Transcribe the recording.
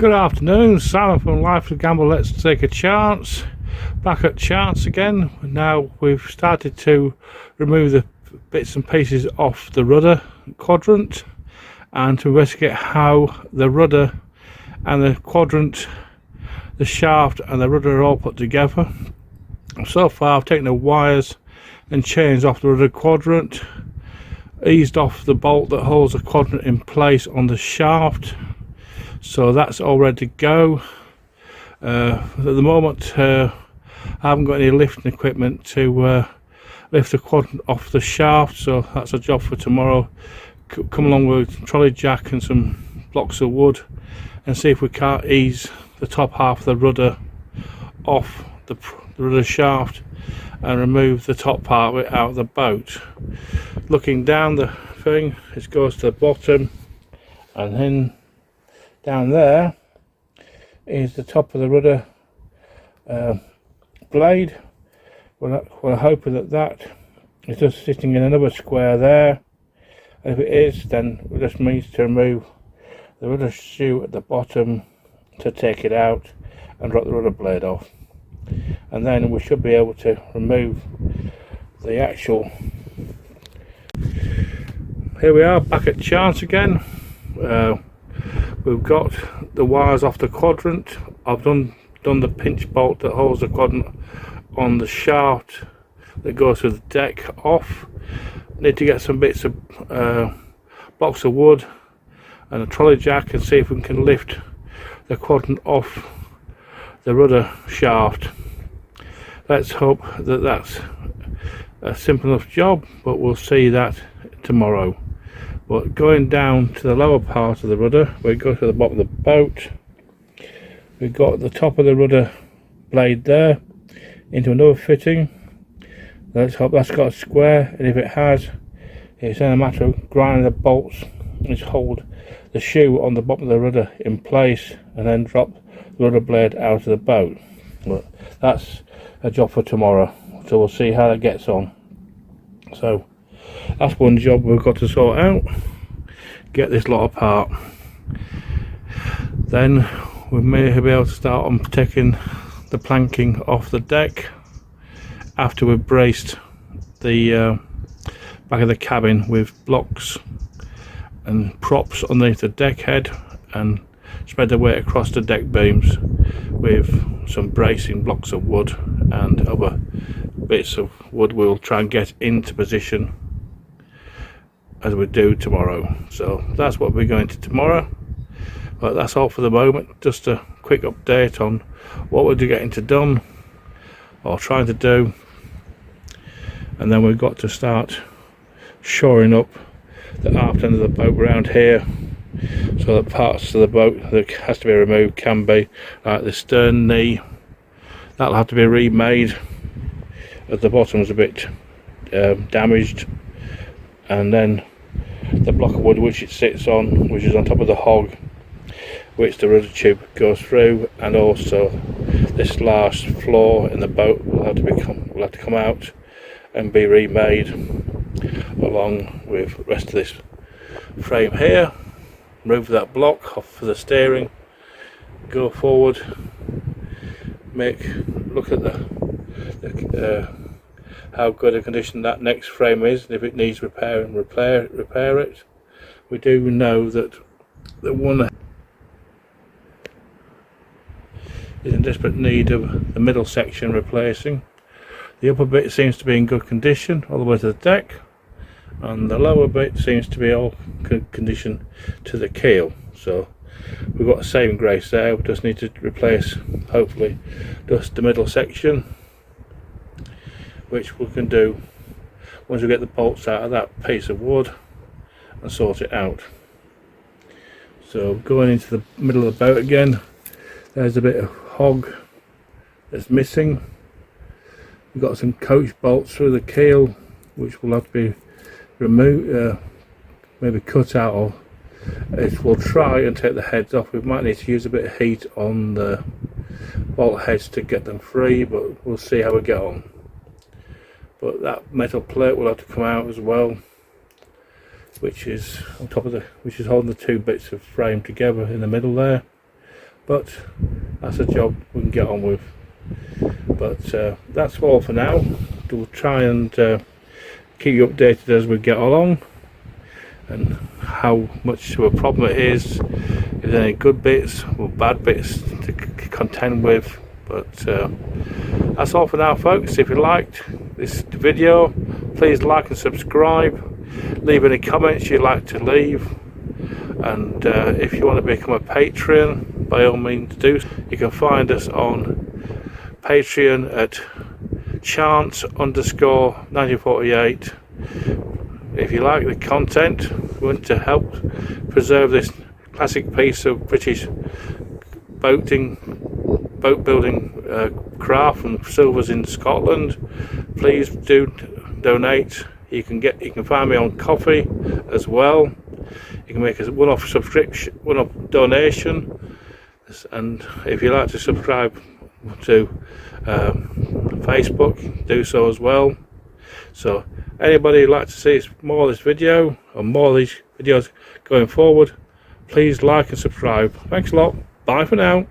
Good afternoon, Simon from Life of Gamble. Let's take a chance. Back at chance again. Now we've started to remove the bits and pieces off the rudder quadrant and to investigate how the rudder and the quadrant, the shaft and the rudder are all put together. So far I've taken the wires and chains off the rudder quadrant, eased off the bolt that holds the quadrant in place on the shaft, so that's all ready to go. At the moment I haven't got any lifting equipment to lift the quadrant off the shaft, so that's a job for tomorrow. Come along with a trolley jack and some blocks of wood and see if we can't ease the top half of the rudder off the rudder shaft and remove the top part of it out of the boat. Looking down the thing, it goes to the bottom, and then down there is the top of the rudder blade. We're hoping that is just sitting in another square there, and if it is, then it just means to remove the rudder shoe at the bottom to take it out and drop the rudder blade off, and then we should be able to remove the actual. Here we are back at chance again. We've got the wires off the quadrant. I've done the pinch bolt that holds the quadrant on the shaft that goes to the deck off. Need to get some bits of blocks of wood and a trolley jack and see if we can lift the quadrant off the rudder shaft. Let's hope that that's a simple enough job, but we'll see that tomorrow. But going down to the lower part of the rudder, we go to the bottom of the boat. We've got the top of the rudder blade there into another fitting. Let's hope that's got a square, and if it has, it's then a matter of grinding the bolts and just hold the shoe on the bottom of the rudder in place and then drop the rudder blade out of the boat. But that's a job for tomorrow, so we'll see how that gets on. So that's one job we've got to sort out, get this lot apart. Then we may be able to start on taking the planking off the deck after we've braced the back of the cabin with blocks and props underneath the deck head and spread the weight across the deck beams with some bracing blocks of wood and other bits of wood we'll try and get into position as we do tomorrow. So that's what we're going to tomorrow. But that's all for the moment. Just a quick update on what we're getting to done or trying to do, and then we've got to start shoring up the aft end of the boat around here, so that parts of the boat that has to be removed can be, like the stern knee, that'll have to be remade as the bottom's a bit damaged, and then the block of wood which it sits on, which is on top of the hog, which the rudder tube goes through, and also this last floor in the boat will have to come out and be remade, along with the rest of this frame here. Remove that block off for the steering, go forward, look at the how good a condition that next frame is, and if it needs repair, and repair it. We do know that the one is in desperate need of the middle section replacing. The upper bit seems to be in good condition all the way to the deck, and the lower bit seems to be all good condition to the keel. So we've got a saving grace there. We just need to replace, hopefully, just the middle section, which we can do once we get the bolts out of that piece of wood and sort it out. So going into the middle of the boat again, there's a bit of hog that's missing. We've got some coach bolts through the keel which will have to be removed, maybe cut out, or we'll try and take the heads off. We might need to use a bit of heat on the bolt heads to get them free, but we'll see how we get on. But that metal plate will have to come out as well, which is on top of which is holding the two bits of frame together in the middle there. but that's a job we can get on with. But that's all for now. We'll try and keep you updated as we get along, and how much of a problem it is, if there's any good bits or bad bits to contend with. But that's all for now, folks. If you liked this video, please like and subscribe. Leave any comments you'd like to leave, and if you want to become a Patreon, by all means do. You can find us on Patreon at chance_1948. If you like the content, we want to help preserve this classic piece of British boat building craft from Silvers in Scotland, please do donate. You can find me on Coffee as well. You can make a one-off subscription, one-off donation, and if you like to subscribe to Facebook, do so as well. So anybody who'd like to see more of this video or more of these videos going forward, please like and subscribe. Thanks a lot. Bye for now.